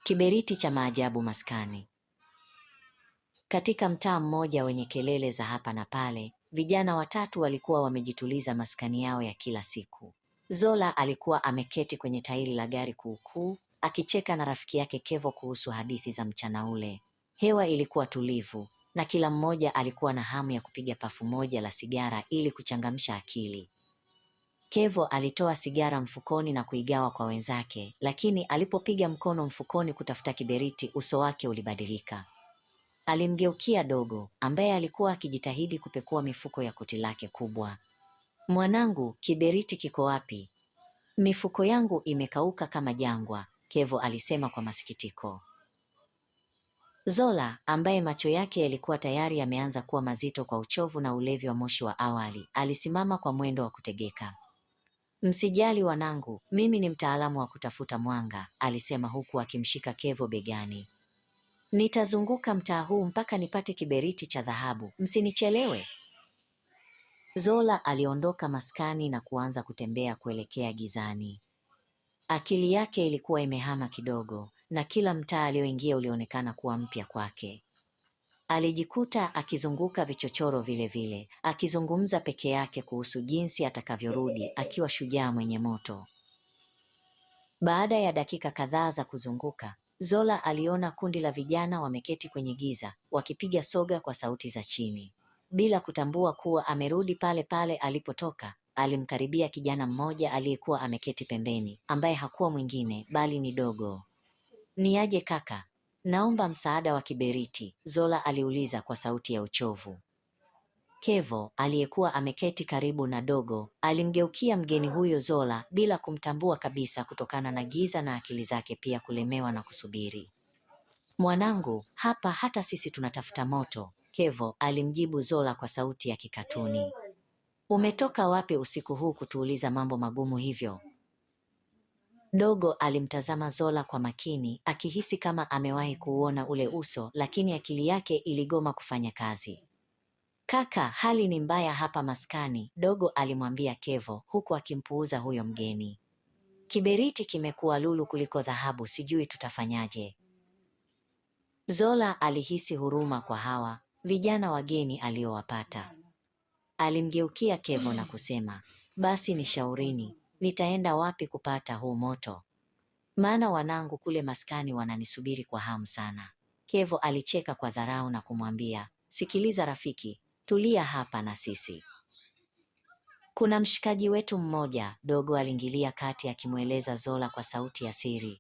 Kiberiti cha maajabu maskani. Katika mtaa mmoja wenye kelele za hapa na pale, vijana watatu walikuwa wamejituliza maskani yao ya kila siku. Zola alikuwa ameketi kwenye tairi la gari kuukuu, akicheka na rafiki yake Kevo kuhusu hadithi za mchana ule. Hewa ilikuwa tulivu, na kila mmoja alikuwa na hamu ya kupiga pafu moja la sigara ili kuchangamsha akili. Kevo alitoa sigara mfukoni na kuigawa kwa wenzake, lakini alipopiga mkono mfukoni kutafuta kiberiti, uso wake ulibadilika. Alimgeukia Dogo, ambaye alikuwa akijitahidi kupekua mifuko ya koti lake kubwa. "Mwanangu, kiberiti kiko wapi?" "Mifuko yangu imekauka kama jangwa," Kevo alisema kwa masikitiko. Zola, ambaye macho yake yalikuwa tayari yameanza kuwa mazito kwa uchovu na ulevi wa moshi wa awali, alisimama kwa mwendo wa kutegeka. "Msijali wanangu, mimi ni mtaalamu wa kutafuta mwanga," alisema huku akimshika Kevo begani. "Nitazunguka mtaa huu mpaka nipate kiberiti cha dhahabu, msinichelewe." Zola aliondoka maskani na kuanza kutembea kuelekea gizani. Akili yake ilikuwa imehama kidogo, na kila mtaa alioingia ulionekana kuwa mpya kwake. Alijikuta akizunguka vichochoro vile vile, akizungumza peke yake kuhusu jinsi atakavyorudi akiwa shujaa mwenye moto. Baada ya dakika kadhaa za kuzunguka, Zola aliona kundi la vijana wameketi kwenye giza, wakipiga soga kwa sauti za chini. Bila kutambua kuwa amerudi pale pale alipotoka, alimkaribia kijana mmoja aliyekuwa ameketi pembeni, ambaye hakuwa mwingine bali ni Dogo. "Ni aje kaka? Naomba msaada wa kiberiti," Zola aliuliza kwa sauti ya uchovu. Kevo, aliyekuwa ameketi karibu na Dogo, alimgeukia mgeni huyo Zola bila kumtambua kabisa kutokana na giza na akili zake pia kulemewa na kusubiri. "Mwanangu, hapa hata sisi tunatafuta moto," Kevo alimjibu Zola kwa sauti ya kikatuni. "Umetoka wapi usiku huu kutuuliza mambo magumu hivyo?" Dogo alimtazama Zola kwa makini, akihisi kama amewahi kuuona ule uso, lakini akili yake iligoma kufanya kazi. "Kaka, hali ni mbaya hapa maskani," Dogo alimwambia Kevo huku akimpuuza huyo mgeni. "Kiberiti kimekuwa lulu kuliko dhahabu, sijui tutafanyaje." Zola alihisi huruma kwa hawa vijana wageni aliowapata. Alimgeukia Kevo na kusema, "Basi nishaurini, nitaenda wapi kupata huu moto? Maana wanangu kule maskani wananisubiri kwa hamu sana." Kevo alicheka kwa dharau na kumwambia, "Sikiliza rafiki, tulia hapa na sisi. Kuna mshikaji wetu mmoja," Dogo aliingilia kati akimweleza Zola kwa sauti ya siri.